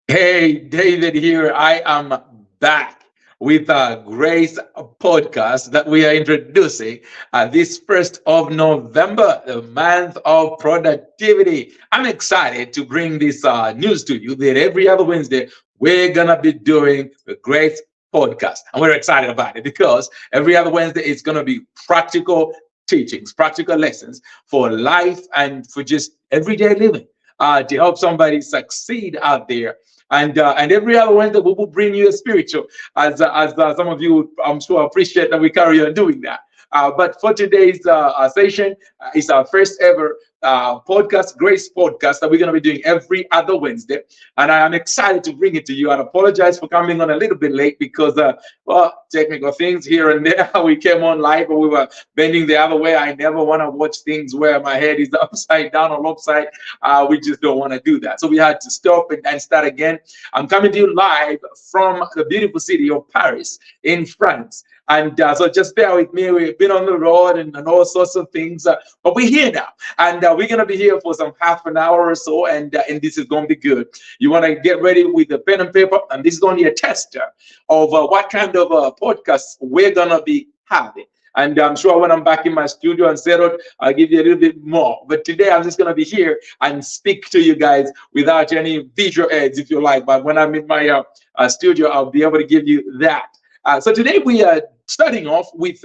Hey, David here. I am back with a Grace podcast that we are introducing this 1st of November, the month of productivity. I'm excited to bring this news to you that every other Wednesday we're going to be doing the Grace podcast. And we're excited about it because every other Wednesday it's going to be practical teachings, practical lessons for life and for just everyday living to help somebody succeed out there and every other Wednesday we will bring you a spiritual, as some of you I'm sure appreciate that we carry on doing that. But for today's session, it's our first ever podcast, Grace podcast, that we're going to be doing every other Wednesday. And I am excited to bring it to you. I apologize for coming on a little bit late because, well, technical things here and there. We came on live, but we were bending the other way. I never want to watch things where my head is upside down or upside. We just don't want to do that. So we had to stop and start again. I'm coming to you live from the beautiful city of Paris in France. And so just bear with me. We've been on the road and all sorts of things, but we're here now. And we're going to be here for some half an hour or so. And this is going to be good. You want to get ready with the pen and paper. And this is going to be a tester of what kind of podcasts we're going to be having. And I'm sure when I'm back in my studio and settled, I'll give you a little bit more. But today I'm just going to be here and speak to you guys without any visual aids, if you like. But when I'm in my studio, I'll be able to give you that. So today we are starting off with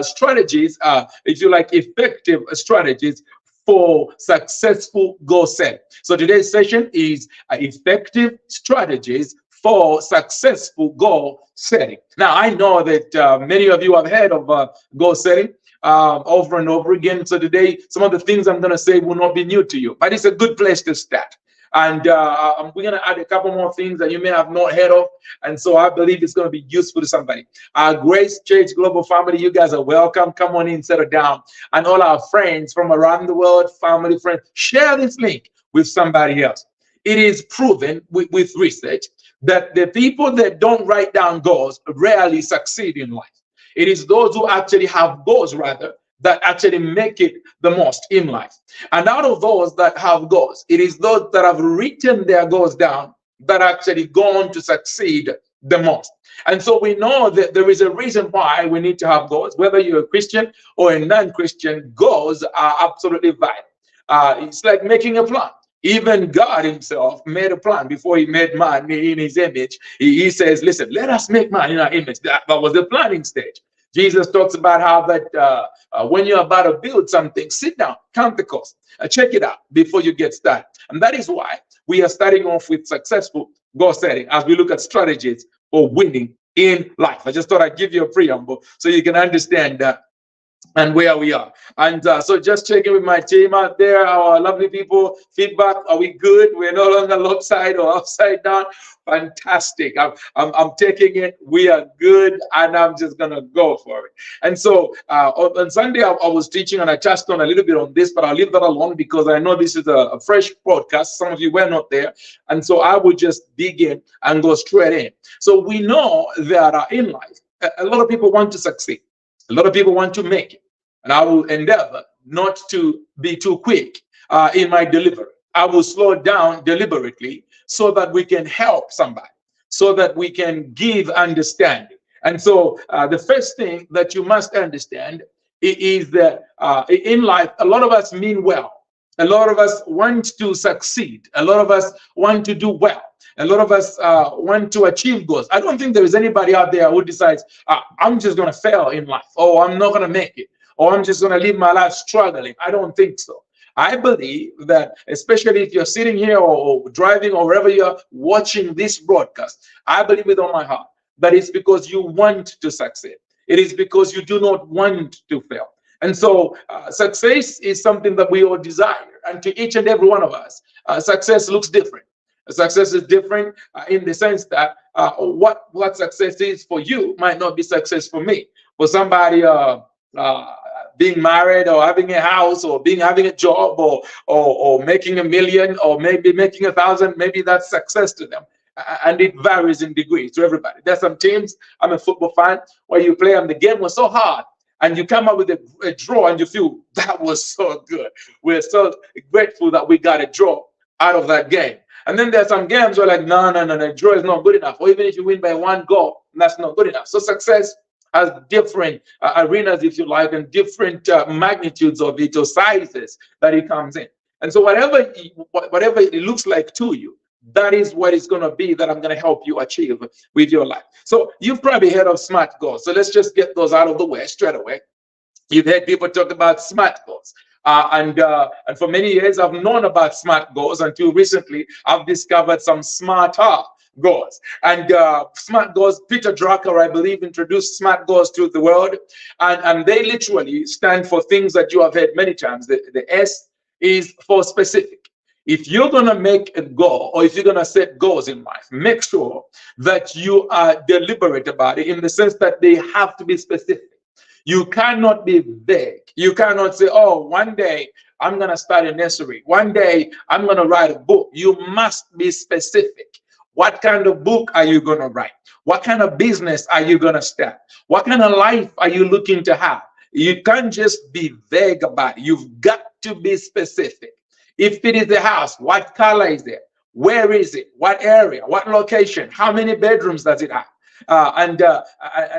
strategies, if you like, effective strategies for successful goal setting. So today's session is effective strategies for successful goal setting. Now, I know that many of you have heard of goal setting over and over again. So today, some of the things I'm going to say will not be new to you, but it's a good place to start. And we're going to add a couple more things that you may have not heard of. And so I believe it's going to be useful to somebody. Our Grace Church Global family, you guys are welcome. Come on in, settle down. And all our friends from around the world, family, friends, share this link with somebody else. It is proven with research that the people that don't write down goals rarely succeed in life. It is those who actually have goals, rather, that actually make it the most in life. And out of those that have goals, it is those that have written their goals down that actually go on to succeed the most. And so we know that there is a reason why we need to have goals. Whether you're a Christian or a non-Christian, goals are absolutely vital. It's like making a plan. Even God himself made a plan before he made man in his image. He says, listen, let us make man in our image. That was the planning stage. Jesus talks about how that when you're about to build something, sit down, count the cost, check it out before you get started. And that is why we are starting off with successful goal setting as we look at strategies for winning in life. I just thought I'd give you a preamble so you can understand that and where we are. And so just checking with my team out there, our lovely people, feedback, are we good? We're no longer lopsided or upside down. Fantastic. I'm taking it. We are good, and I'm just gonna go for it. And so on Sunday I was teaching, and I touched on a little bit on this, but I'll leave that alone because I know this is a fresh podcast. Some of you were not there, and so I will just begin and go straight in. So we know that in life, a lot of people want to succeed. A lot of people want to make it, and I will endeavor not to be too quick in my delivery. I will slow down deliberately so that we can help somebody, so that we can give understanding. And so the first thing that you must understand is that in life, a lot of us mean well. A lot of us want to succeed. A lot of us want to do well. A lot of us want to achieve goals. I don't think there is anybody out there who decides, I'm just going to fail in life, or I'm not going to make it, or I'm just going to live my life struggling. I don't think so. I believe that, especially if you're sitting here or driving or wherever you're watching this broadcast, I believe with all my heart that it's because you want to succeed. It is because you do not want to fail. And so success is something that we all desire. And to each and every one of us, success looks different. Success is different in the sense that what success is for you might not be success for me. For somebody, being married or having a house or having a job or making 1 million or maybe making 1,000, maybe that's success to them. And it varies in degrees to everybody. There's some teams, I'm a football fan, where you play and the game was so hard and you come up with a draw and you feel that was so good. We're so grateful that we got a draw out of that game. And then there's some games where like, no, draw is not good enough. Or even if you win by 1 goal, that's not good enough. So success has different arenas, if you like, and different magnitudes of it or sizes that it comes in. And so whatever it looks like to you, that is what it's going to be that I'm going to help you achieve with your life. So you've probably heard of SMART goals. So let's just get those out of the way straight away. You've heard people talk about SMART goals. And for many years, I've known about SMART goals until recently I've discovered some smarter goals. And SMART goals, Peter Drucker, I believe, introduced SMART goals to the world. And they literally stand for things that you have heard many times. The S is for specific. If you're going to make a goal, or if you're going to set goals in life, make sure that you are deliberate about it in the sense that they have to be specific. You cannot be vague. You cannot say, oh, one day I'm going to start a nursery. One day I'm going to write a book. You must be specific. What kind of book are you going to write? What kind of business are you going to start? What kind of life are you looking to have? You can't just be vague about it. You've got to be specific. If it is a house, what color is it? Where is it? What area? What location? How many bedrooms does it have? And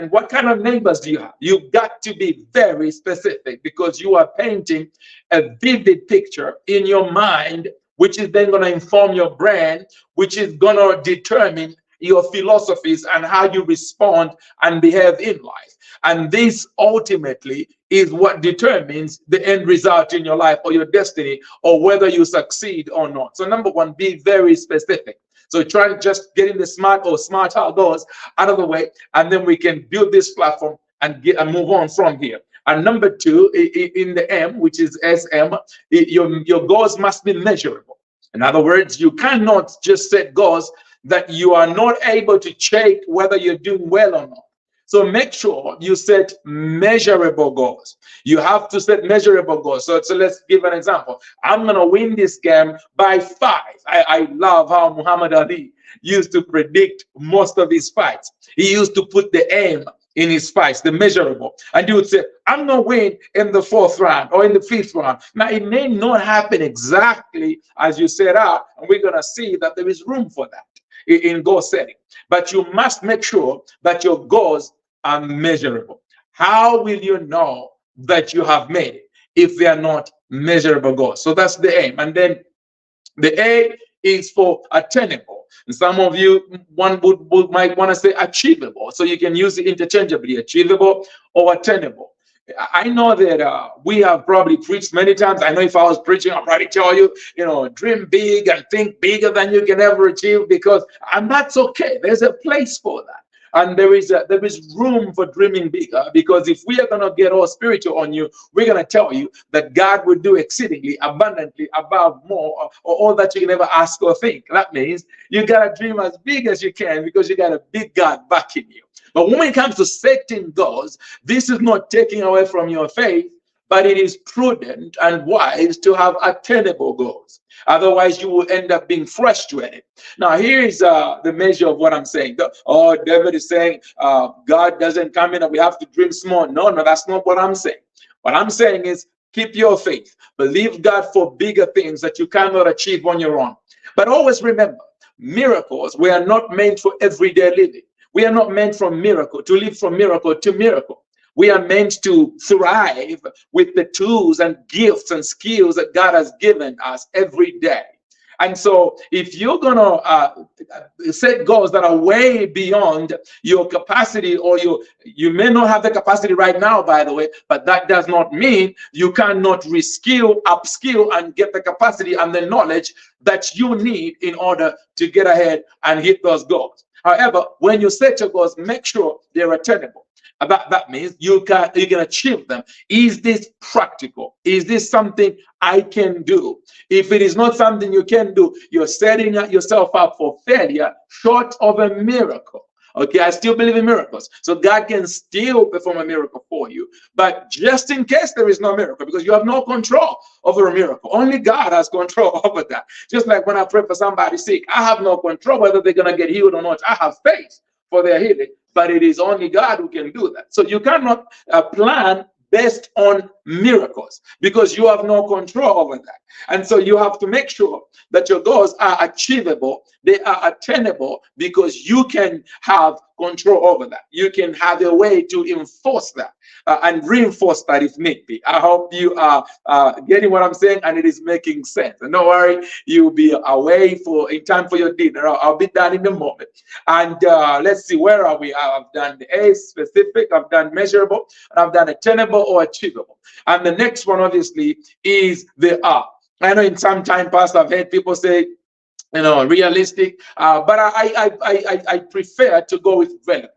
what kind of neighbors do you have? You've got to be very specific because you are painting a vivid picture in your mind, which is then going to inform your brain, which is going to determine your philosophies and how you respond and behave in life. And this ultimately is what determines the end result in your life or your destiny or whether you succeed or not. So number one, be very specific. So try to just getting the SMART or smarter goals out of the way, and then we can build this platform and move on from here. And number two, in the M, which is SM, your goals must be measurable. In other words, you cannot just set goals that you are not able to check whether you're doing well or not. So make sure you set measurable goals. You have to set measurable goals. So let's give an example. I'm going to win this game by 5. I love how Muhammad Ali used to predict most of his fights. He used to put the aim in his fights, the measurable. And he would say, I'm going to win in the 4th round or in the 5th round. Now, it may not happen exactly as you set out, and we're going to see that there is room for that in goal setting. But you must make sure that your goals are measurable. How will you know that you have made it if they are not measurable goals? So that's the aim. And then the A is for attainable. And some of you might want to say achievable. So you can use it interchangeably, achievable or attainable. I know that we have probably preached many times. I know if I was preaching, I'd probably tell you, dream big and think bigger than you can ever achieve, and that's okay. There's a place for that. And there is room for dreaming bigger, because if we are going to get all spiritual on you, we're going to tell you that God will do exceedingly abundantly above more or all that you can ever ask or think. That means you got to dream as big as you can because you got a big God backing you. But when it comes to setting goals, this is not taking away from your faith, but it is prudent and wise to have attainable goals. Otherwise, you will end up being frustrated. Now, here is the measure of what I'm saying. David is saying God doesn't come in and we have to dream small. No, that's not what I'm saying. What I'm saying is keep your faith. Believe God for bigger things that you cannot achieve on your own. But always remember, miracles, we are not meant for everyday living. We are not meant from miracle to live from miracle to miracle. We are meant to thrive with the tools and gifts and skills that God has given us every day. And so if you're going to set goals that are way beyond your capacity, or you may not have the capacity right now, by the way, but that does not mean you cannot reskill, upskill, and get the capacity and the knowledge that you need in order to get ahead and hit those goals. However, when you set your goals, make sure they're attainable. That means you can achieve them. Is this practical? Is this something I can do? If it is not something you can do, you're setting yourself up for failure short of a miracle. Okay, I still believe in miracles. So God can still perform a miracle for you. But just in case there is no miracle, because you have no control over a miracle. Only God has control over that. Just like when I pray for somebody sick, I have no control whether they're going to get healed or not. I have faith for their healing, but it is only God who can do that. So you cannot plan based on miracles, because you have no control over that. And so you have to make sure that your goals are achievable, they are attainable, because you can have control over that. You can have a way to enforce that and reinforce that if need be. I hope you are getting what I'm saying and it is making sense. And don't worry, you'll be away for in time for your dinner. I'll be done in a moment. And let's see, where are we? I've done the A, specific, I've done measurable, and I've done attainable or achievable. And the next one, obviously, is the R. I know in some time past I've heard people say, realistic, but I prefer to go with relevant.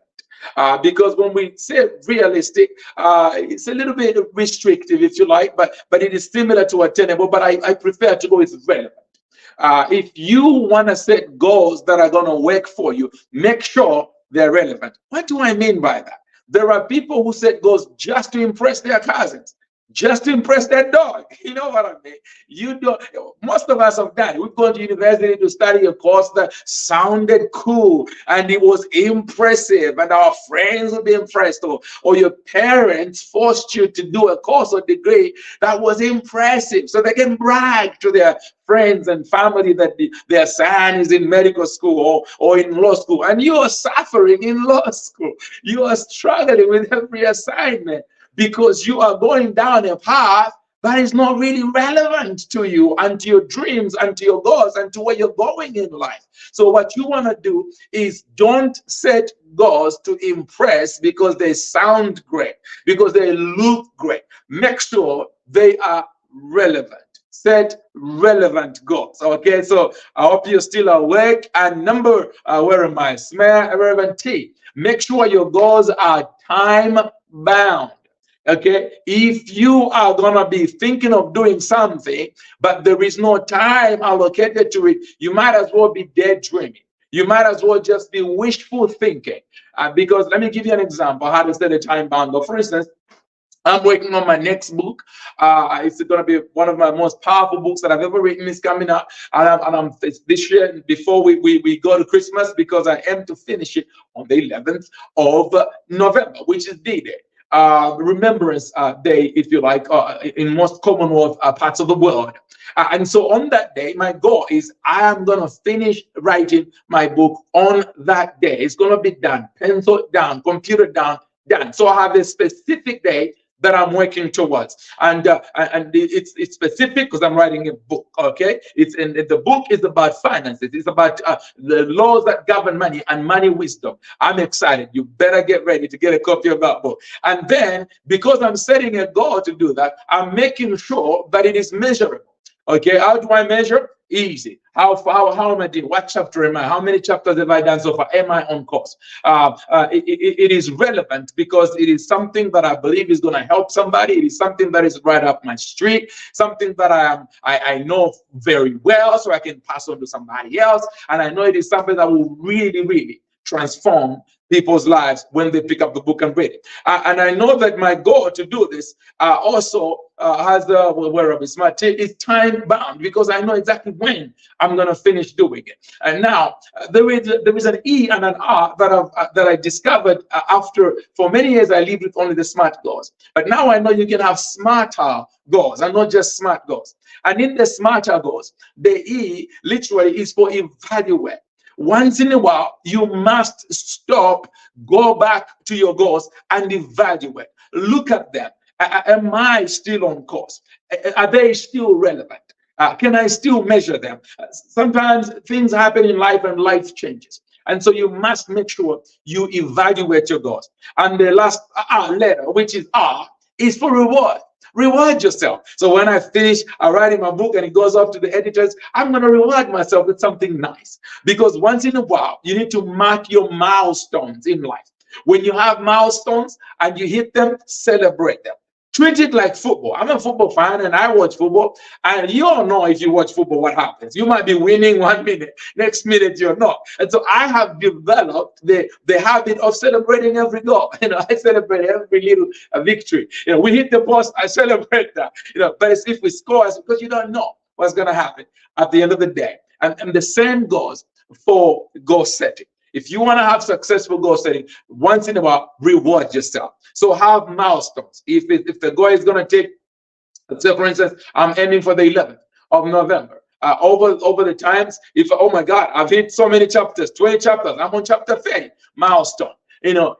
Because when we say realistic, it's a little bit restrictive, if you like, but it is similar to attainable, but I prefer to go with relevant. If you want to set goals that are going to work for you, make sure they're relevant. What do I mean by that? There are people who set goals just to impress their cousins, just to impress their dog. You know what I mean? You don't. Most of us have done it. We've gone to university to study a course that sounded cool and it was impressive, and our friends would be impressed, or your parents forced you to do a course or degree that was impressive, so they can brag to their friends and family that their son is in medical school or in law school, and you are suffering in law school. You are struggling with every assignment, because you are going down a path that is not really relevant to you and to your dreams and to your goals and to where you're going in life. So what you want to do is don't set goals to impress because they sound great, because they look great. Make sure they are relevant. Set relevant goals. Okay, so I hope you're still awake. And number, where am I? Relevant T. Make sure your goals are time bound. Okay, if you are gonna be thinking of doing something, but there is no time allocated to it, you might as well be daydreaming. You might as well just be wishful thinking. Because let me give you an example how to set a time bound goal. For instance, I'm working on my next book. It's going to be one of my most powerful books that I've ever written. Is coming out, and it's this year before we go to Christmas, because I aim to finish it on the 11th of November, which is D-Day. Remembrance Day, if you like, in most Commonwealth parts of the world. And so on that day, my goal is I am going to finish writing my book on that day. It's going to be done, pencil down, computer down, done. So I have a specific day that I'm working towards, and it's specific because I'm writing a book. Okay, the book is about finances. It's about the laws that govern money and money wisdom. I'm excited. You better get ready to get a copy of that book. And then, because I'm setting a goal to do that, I'm making sure that it is measurable. Okay, how do I measure? Easy. How am I doing? What chapter am I? How many chapters have I done so far? Am I on course? It is relevant because it is something that I believe is going to help somebody. It is something that is right up my street, something that I know very well, so I can pass on to somebody else. And I know it is something that will really, really transform people's lives when they pick up the book and read it. And I know that my goal to do this also has where is my is time bound, because I know exactly when I'm going to finish doing it. And now there is an E and an R that I discovered after, for many years I lived with only the SMART goals, but now I know you can have smarter goals and not just SMART goals. And in the smarter goals, the E literally is for evaluate. Once in a while, you must stop, go back to your goals and evaluate. Look at them. Am I still on course? Are they still relevant? Can I still measure them? Sometimes things happen in life and life changes. And so you must make sure you evaluate your goals. And the last letter, which is R, is for reward. Reward yourself. So when I finish writing my book and it goes off to the editors, I'm going to reward myself with something nice. Because once in a while, you need to mark your milestones in life. When you have milestones and you hit them, celebrate them. Treat it like football. I'm a football fan and I watch football. And you all know, if you watch football, what happens. You might be winning 1 minute, next minute you're not. And so I have developed the habit of celebrating every goal. I celebrate every little victory. We hit the post, I celebrate that. But it's if we score, it's because you don't know what's going to happen at the end of the day. And the same goes for goal setting. If you want to have successful goal setting, once in a while, reward yourself. So have milestones. If the goal is going to take, so for instance, I'm aiming for the 11th of November. Over the times, if, oh my God, I've hit so many chapters, 20 chapters, I'm on chapter 30, milestone.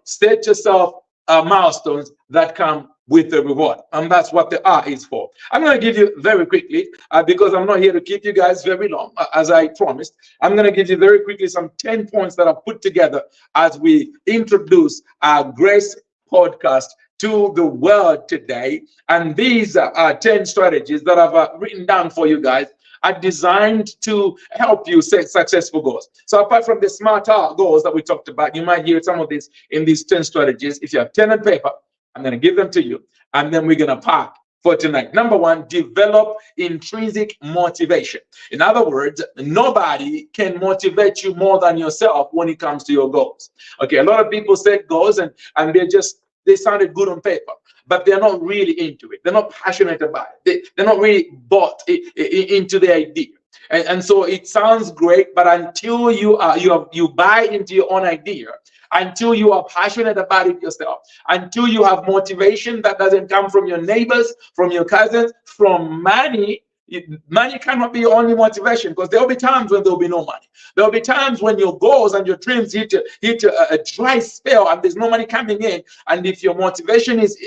Set yourself milestones that come with the reward. And that's what the R is for. I'm going to give you very quickly, because I'm not here to keep you guys very long, as I promised. I'm going to give you very quickly some 10 points that I've put together as we introduce our Grace podcast to the world today. And these are 10 strategies that I've written down for you guys are designed to help you set successful goals. So apart from the SMART goals that we talked about, you might hear some of this in these 10 strategies. If you have 10 on paper, I'm going to give them to you, and then we're going to park for tonight. Number one, develop intrinsic motivation. In other words, nobody can motivate you more than yourself when it comes to your goals. Okay, a lot of people set goals and they sounded good on paper, but they're not really into it. They're not passionate about it. They're not really bought into the idea. And so it sounds great, but until you buy into your own idea, until you are passionate about it yourself, until you have motivation that doesn't come from your neighbors, from your cousins, from money. Money cannot be your only motivation, because there will be times when there will be no money. There will be times when your goals and your dreams hit a dry spell and there's no money coming in. And if your motivation is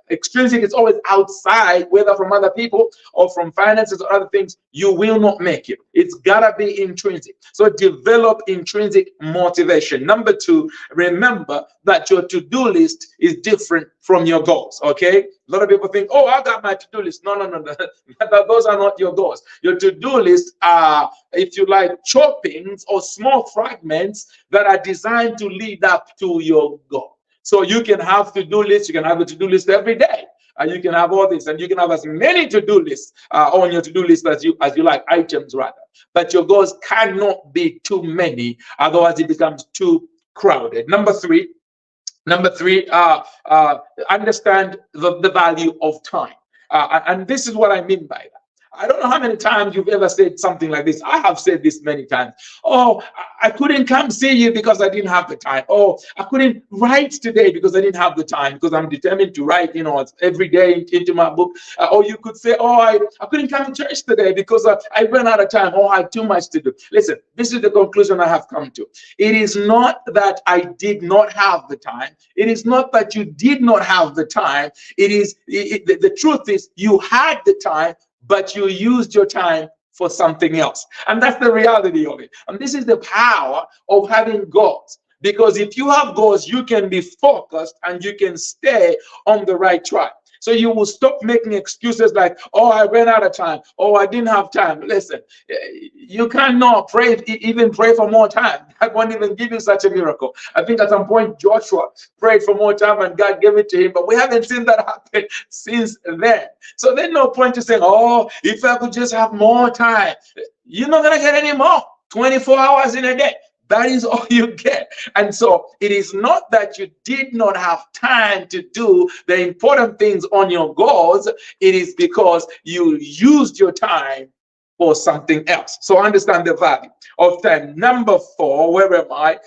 extrinsic, it's always outside, whether from other people or from finances or other things, you will not make it. It's gotta be intrinsic. So develop intrinsic motivation. Number two, remember that your to-do list is different from your goals. Okay, a lot of people think, oh, I got my to-do list. No. Those are not your goals. Your to-do list are, if you like, choppings or small fragments that are designed to lead up to your goal. So you can have to-do lists. You can have a to-do list every day. You can have all this, and you can have as many to-do lists on your to-do list as you like, items rather. But your goals cannot be too many, otherwise it becomes too crowded. Number three, understand the value of time. And this is what I mean by that. I don't know how many times you've ever said something like this. I have said this many times. Oh, I couldn't come see you because I didn't have the time. Oh, I couldn't write today because I didn't have the time, because I'm determined to write, every day into my book. Or you could say, oh, I couldn't come to church today because I ran out of time. Oh, I had too much to do. Listen, this is the conclusion I have come to. It is not that I did not have the time. It is not that you did not have the time. The truth is you had the time, but you used your time for something else. And that's the reality of it. And this is the power of having goals. Because if you have goals, you can be focused and you can stay on the right track. So you will stop making excuses like, oh, I ran out of time. Oh, I didn't have time. Listen, you cannot even pray for more time. God won't even give you such a miracle. I think at some point Joshua prayed for more time and God gave it to him, but we haven't seen that happen since then. So there's no point to saying, oh, if I could just have more time. You're not going to get any more. 24 hours in a day. That is all you get. And so it is not that you did not have time to do the important things on your goals. It is because you used your time for something else. So understand the value of time. Number four, where am I?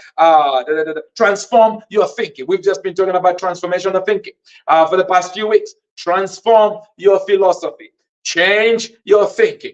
Transform your thinking. We've just been talking about transformation of thinking for the past few weeks. Transform your philosophy. Change your thinking.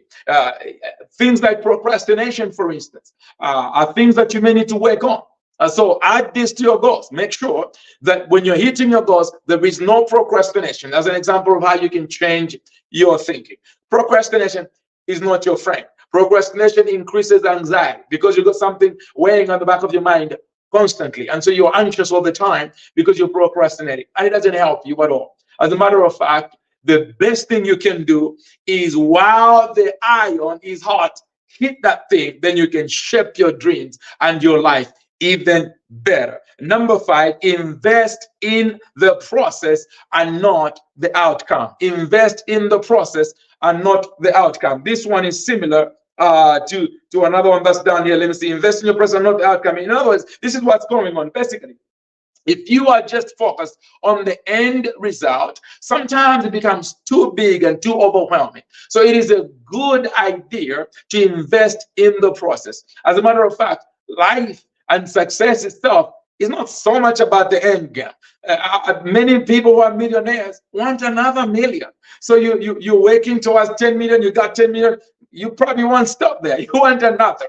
Things like procrastination, for instance, are things that you may need to work on. So add this to your goals. Make sure that when you're hitting your goals, there is no procrastination. As an example of how you can change your thinking. Procrastination is not your friend. Procrastination increases anxiety because you've got something weighing on the back of your mind constantly. And so you're anxious all the time because you're procrastinating. And it doesn't help you at all. As a matter of fact, the best thing you can do is, while the iron is hot, hit that thing, then you can shape your dreams and your life even better. Number five, invest in the process and not the outcome. Invest in the process and not the outcome. This one is similar to another one that's down here. Let me see. Invest in your process and not the outcome. In other words, this is what's going on. Basically, if you are just focused on the end result, sometimes it becomes too big and too overwhelming. So it is a good idea to invest in the process. As a matter of fact, life And success itself is not so much about the end game. Many people who are millionaires want another million. So you're working towards 10 million, you got 10 million, you probably won't stop there. You want another.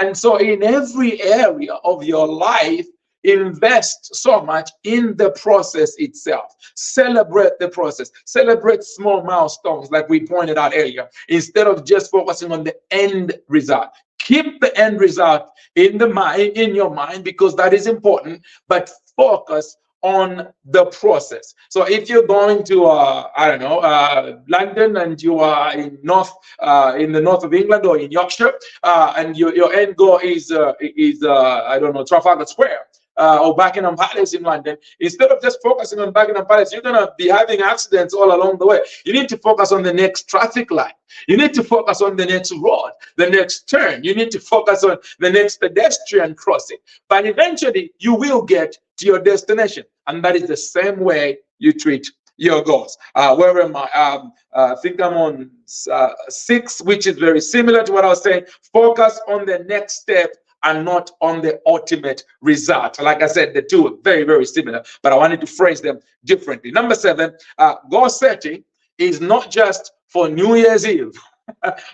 And so in every area of your life, invest so much in the process itself. Celebrate the process. Celebrate small milestones, like we pointed out earlier, instead of just focusing on the end result. Keep the end result in your mind, because that is important, but focus on the process. So if you're going to London, and you are in the north of England, or in Yorkshire, and your end goal is Trafalgar Square, or Buckingham Palace in London, instead of just focusing on Buckingham Palace, you're going to be having accidents all along the way. You need to focus on the next traffic light. You need to focus on the next road, the next turn. You need to focus on the next pedestrian crossing. But eventually, you will get to your destination. And that is the same way you treat your goals. Where am I? I think I'm on 6, which is very similar to what I was saying. Focus on the next step and not on the ultimate result. Like I said, the two are very, very similar, but I wanted to phrase them differently. Number 7, goal setting is not just for New Year's Eve.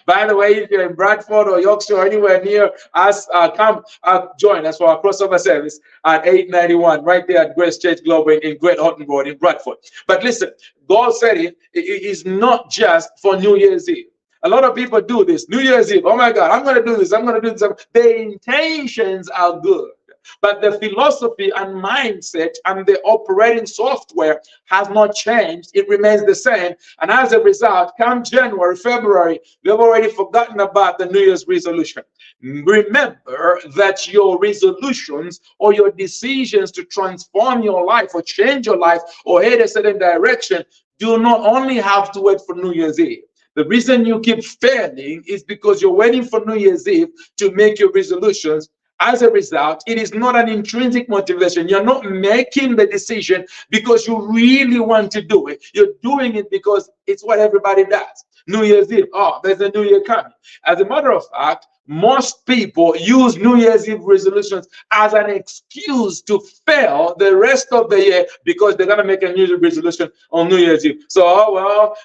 By the way, if you're in Bradford or Yorkshire or anywhere near us, come join us for our crossover service at 891, right there at Grace Church Global in Great Horton Road in Bradford. But listen, goal setting is not just for New Year's Eve. A lot of people do this. New Year's Eve, oh my God, I'm going to do this, I'm going to do this. The intentions are good, but the philosophy and mindset and the operating software has not changed. It remains the same. And as a result, come January, February, they've already forgotten about the New Year's resolution. Remember that your resolutions or your decisions to transform your life or change your life or head a certain direction do not only have to wait for New Year's Eve. The reason you keep failing is because you're waiting for New Year's Eve to make your resolutions. As a result, it is not an intrinsic motivation. You're not making the decision because you really want to do it. You're doing it because it's what everybody does. New Year's Eve, oh, there's a new year coming. As a matter of fact, most people use New Year's Eve resolutions as an excuse to fail the rest of the year because they're going to make a New Year's resolution on New Year's Eve. So, well,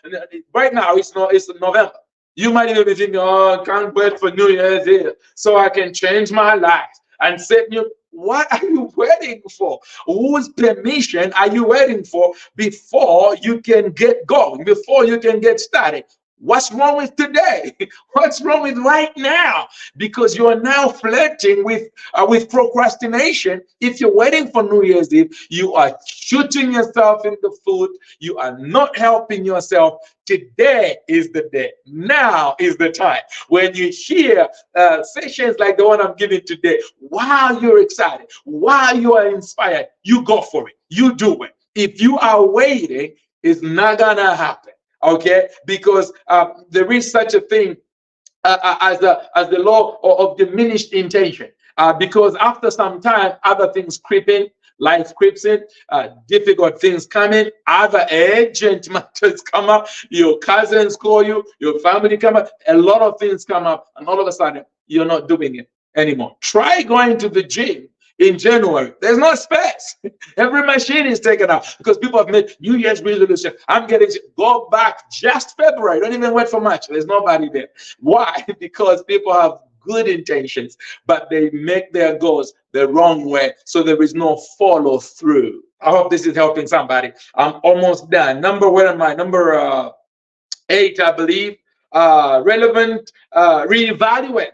right now it's November. You might even be thinking, oh, I can't wait for New Year's Eve so I can change my life and set new. What are you waiting for? Whose permission are you waiting for before you can get going, before you can get started? What's wrong with today? What's wrong with right now? Because you are now flirting with procrastination. If you're waiting for New Year's Eve, you are shooting yourself in the foot. You are not helping yourself. Today is the day. Now is the time. When you hear sessions like the one I'm giving today, while you're excited, while you are inspired, you go for it. You do it. If you are waiting, it's not gonna happen. Okay, because there is such a thing as the law of diminished intention. Because after some time, other things creep in, life creeps in, difficult things come in, other urgent matters come up, your cousins call you, your family come up, a lot of things come up, and all of a sudden, you're not doing it anymore. Try going to the gym in January. There's no space. Every machine is taken out because people have made New Year's resolution. Go back just February. Don't even wait for March. There's nobody there. Why? Because people have good intentions, but they make their goals the wrong way. So there is no follow through. I hope this is helping somebody. I'm almost done. Where am I? Number 8, I believe. Relevant, reevaluate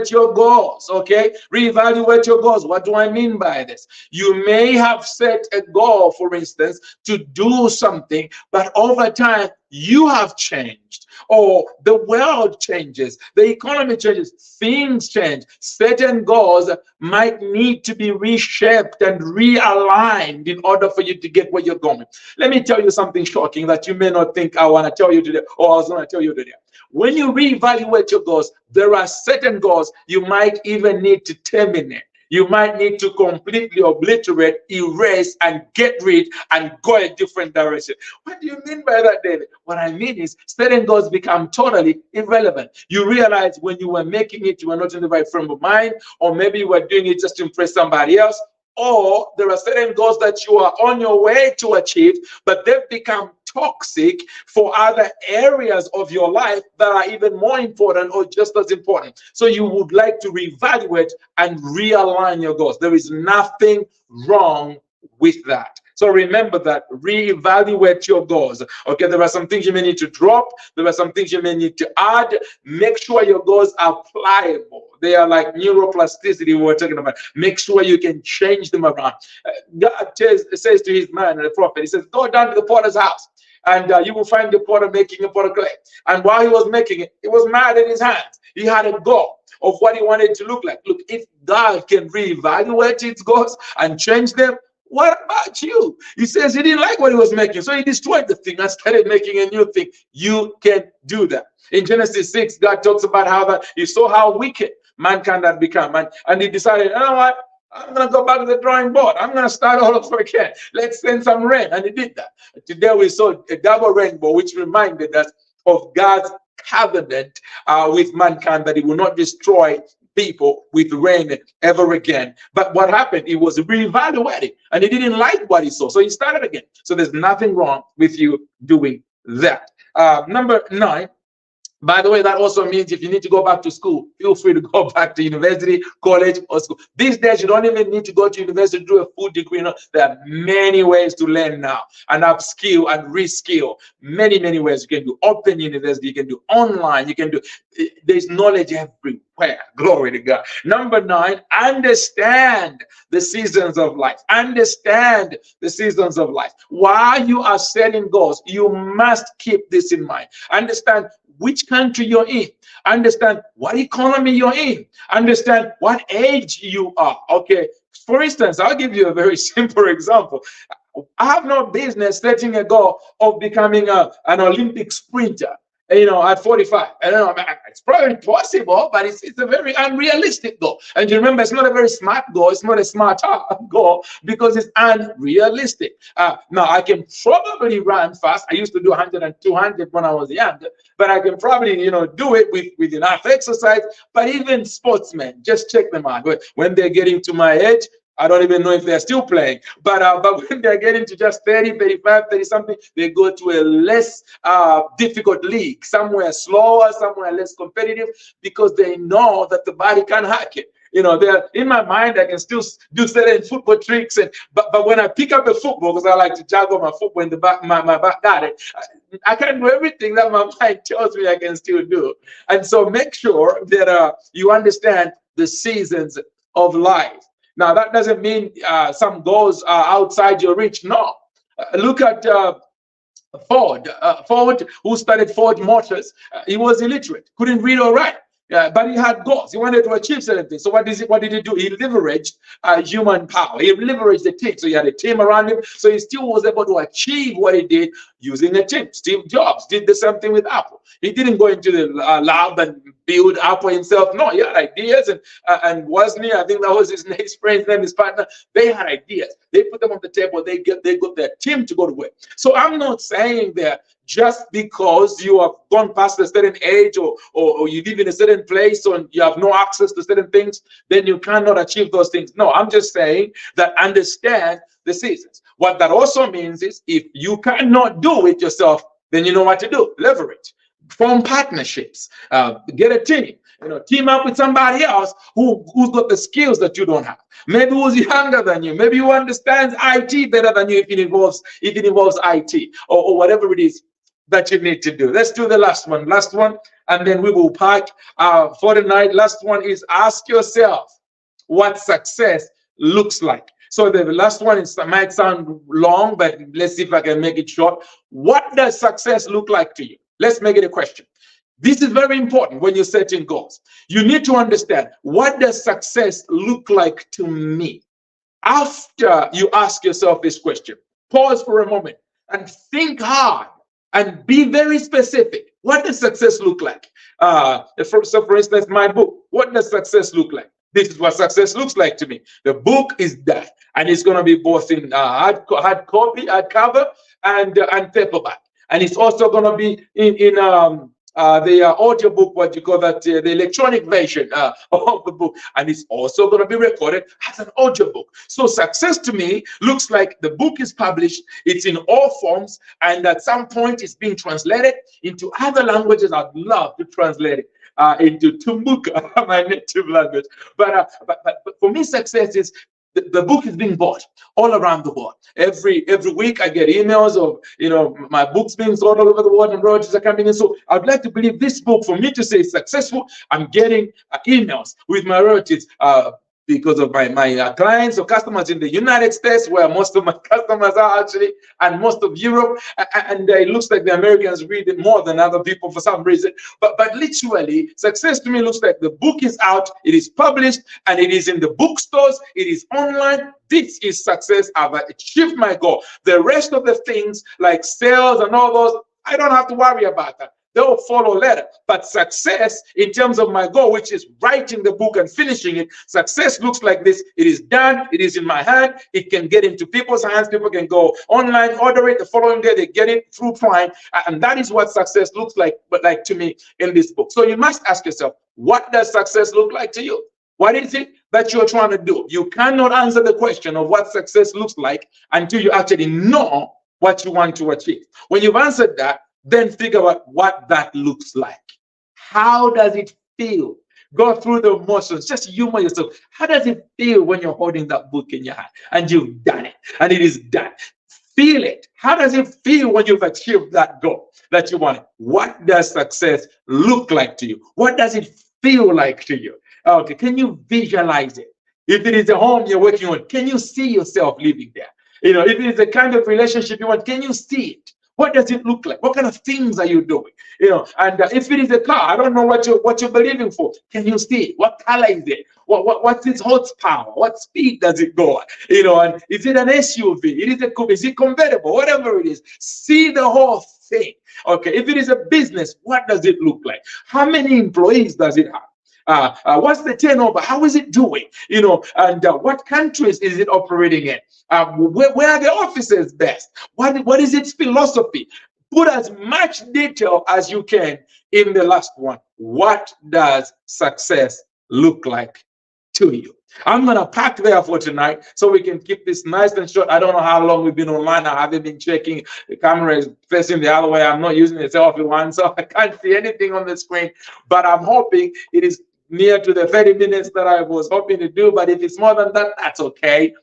your goals. Okay, reevaluate your goals. What do I mean by this? You may have set a goal, for instance, to do something, but over time you have changed, or the world changes, the economy changes, things change. Certain goals might need to be reshaped and realigned in order for you to get where you're going. Let me tell you something shocking that you may not think I want to tell you today, or I was going to tell you today. When you reevaluate your goals, there are certain goals you might even need to terminate. You might need to completely obliterate, erase, and get rid and go a different direction. What do you mean by that, David? What I mean is certain goals become totally irrelevant. You realize when you were making it, you were not in the right frame of mind, or maybe you were doing it just to impress somebody else, or there are certain goals that you are on your way to achieve, but they've become toxic for other areas of your life that are even more important or just as important. So you would like to reevaluate and realign your goals. There is nothing wrong with that. So remember that, reevaluate your goals. Okay, there are some things you may need to drop. There are some things you may need to add. Make sure your goals are pliable. They are like neuroplasticity we were talking about. Make sure you can change them around. God says to his man, the prophet, he says, go down to the potter's house, and you will find the potter making a pot of clay. And while he was making it, he was mad in his hands. He had a goal of what he wanted it to look like. Look, if God can reevaluate his goals and change them, what about you? He says he didn't like what he was making, so he destroyed the thing and started making a new thing. You can do that. In Genesis 6, God talks about how that he saw how wicked mankind had become, and he decided, you know what? I'm going to go back to the drawing board. I'm going to start all over again. Let's send some rain. And he did that. Today we saw a double rainbow, which reminded us of God's covenant with mankind, that he will not destroy people with rain ever again. But what happened, he was reevaluating, and he didn't like what he saw, so he started again. So there's nothing wrong with you doing that. Number 9, by the way, that also means if you need to go back to school, feel free to go back to university, college, or school. These days, you don't even need to go to university to do a full degree. You know, there are many ways to learn now and upskill and reskill. Many, many ways. You can do open university, you can do online, you can do, there's knowledge everywhere. Glory to God. Number 9, understand the seasons of life. Understand the seasons of life. While you are setting goals, you must keep this in mind. Understand which country you're in. Understand what economy you're in. Understand what age you are. Okay. For instance, I'll give you a very simple example. I have no business setting a goal of becoming an Olympic sprinter, you know, at 45. I don't know, it's probably possible, but it's a very unrealistic goal. And you remember, it's not a very smart goal. It's not a smart goal because it's unrealistic. Now, I can probably run fast. I used to do 100 and 200 when I was young, but I can probably, you know, do it with enough exercise. But even sportsmen, just check them out. When they're getting to my age, I don't even know if they're still playing, but when they're getting to just 30, 35, 30 something, they go to a less difficult league, somewhere slower, somewhere less competitive, because they know that the body can hack it. You know, they're in my mind, I can still do certain football tricks, but when I pick up a football, because I like to juggle my football in the back, my back garden, I can't do everything that my mind tells me I can still do. And so make sure that you understand the seasons of life. Now, that doesn't mean some goals are outside your reach. No. Look at Ford. Ford, who started Ford Motors, he was illiterate, couldn't read or write. But he had goals. He wanted to achieve certain things. So what did he do? He leveraged human power. He leveraged the team. So he had a team around him. So he still was able to achieve what he did using a team. Steve Jobs did the same thing with Apple. He didn't go into the lab and build Apple himself. No, he had ideas. And Wozniak, I think that was his friend's name, his partner. They had ideas. They put them on the table. They got their team to go to work. So I'm not saying that just because you have gone past a certain age or you live in a certain place or you have no access to certain things, then you cannot achieve those things. No, I'm just saying that understand the seasons. What that also means is if you cannot do it yourself, then you know what to do. Leverage. Form partnerships. Get a team. You know, team up with somebody else who's got the skills that you don't have. Maybe who's younger than you. Maybe who understands IT better than you if it involves IT or whatever it is that you need to do. Let's do the last one, and then we will pack for the night. Last one is ask yourself what success looks like. So the last one might sound long, but let's see if I can make it short. What does success look like to you? Let's make it a question. This is very important when you're setting goals. You need to understand, what does success look like to me? After you ask yourself this question, pause for a moment and think hard and be very specific. What does success look like? So for instance, my book, what does success look like? This is what success looks like to me. The book is that, and it's going to be both in hard copy, hardcover, and paperback. And it's also going to be in the audio book, what you call that, the electronic version of the book, and it's also going to be recorded as an audio book. So success to me looks like the book is published, it's in all forms, and at some point it's being translated into other languages. I'd love to translate it into Tumbuka, my native language. But for me, success is the book is being bought all around the world. Every week I get emails of, my books being sold all over the world and royalties are coming in. So I'd like to believe this book, for me to say successful, I'm getting emails with my royalties because of my clients or customers in the United States, where most of my customers are actually, and most of Europe. And it looks like the Americans read it more than other people for some reason. But literally, success to me looks like the book is out, it is published, and it is in the bookstores, it is online. This is success. I've achieved my goal. The rest of the things like sales and all those, I don't have to worry about that. They'll follow later. But success in terms of my goal, which is writing the book and finishing it, success looks like this. It is done. It is in my hand. It can get into people's hands. People can go online, order it. The following day, they get it through Prime. And that is what success looks like, but like to me in this book. So you must ask yourself, what does success look like to you? What is it that you're trying to do? You cannot answer the question of what success looks like until you actually know what you want to achieve. When you've answered that, then figure out what that looks like. How does it feel? Go through the motions, just humor yourself. How does it feel when you're holding that book in your hand and you've done it and it is done? Feel it. How does it feel when you've achieved that goal that you wanted? What does success look like to you? What does it feel like to you? Okay, can you visualize it? If it is a home you're working on, can you see yourself living there? If it is the kind of relationship you want, can you see it? What does it look like? What kind of things are you doing? And if it is a car, I don't know what you're believing for. Can you see it? What color is it? What's its horsepower? What speed does it go at? And is it an SUV? Is it convertible? Whatever it is, see the whole thing. Okay, if it is a business, what does it look like? How many employees does it have? What's the turnover? How is it doing? And what countries is it operating in? Where are the offices best? What is its philosophy? Put as much detail as you can in the last one. What does success look like to you? I'm going to pack there for tonight so we can keep this nice and short. I don't know how long we've been online. I haven't been checking. The camera is facing the other way. I'm not using the selfie one, so I can't see anything on the screen. But I'm hoping it is near to the 30 minutes that I was hoping to do. But if it's more than that, that's okay.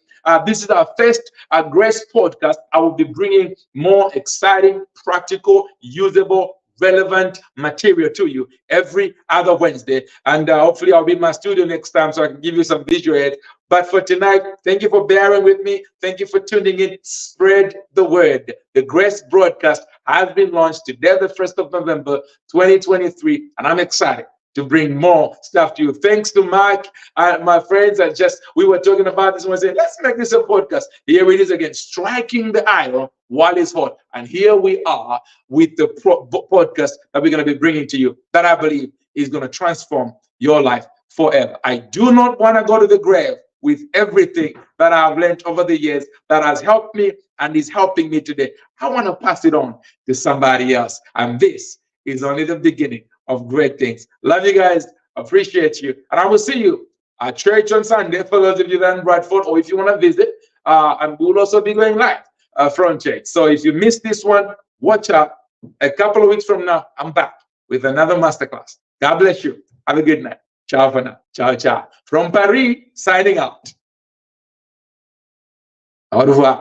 This is our first Grace podcast. I will be bringing more exciting, practical, usable, relevant material to you every other Wednesday. And hopefully I'll be in my studio next time so I can give you some visual aid. But for tonight, thank you for bearing with me. Thank you for tuning in. Spread the word. The Grace broadcast has been launched today, the 1st of November, 2023. And I'm excited to bring more stuff to you. Thanks to Mike and my friends. We were talking about this one, saying, let's make this a podcast. Here it is again, striking the iron while it's hot. And here we are with the podcast that we're going to be bringing to you that I believe is going to transform your life forever. I do not want to go to the grave with everything that I've learned over the years that has helped me and is helping me today. I want to pass it on to somebody else. And this is only the beginning of great things. Love you guys. Appreciate you. And I will see you at church on Sunday for those of you that are in Bradford, or if you want to visit. And we'll also be going live from church. So if you missed this one, watch out. A couple of weeks from now, I'm back with another masterclass. God bless you. Have a good night. Ciao for now. Ciao, ciao. From Paris, signing out. Au revoir.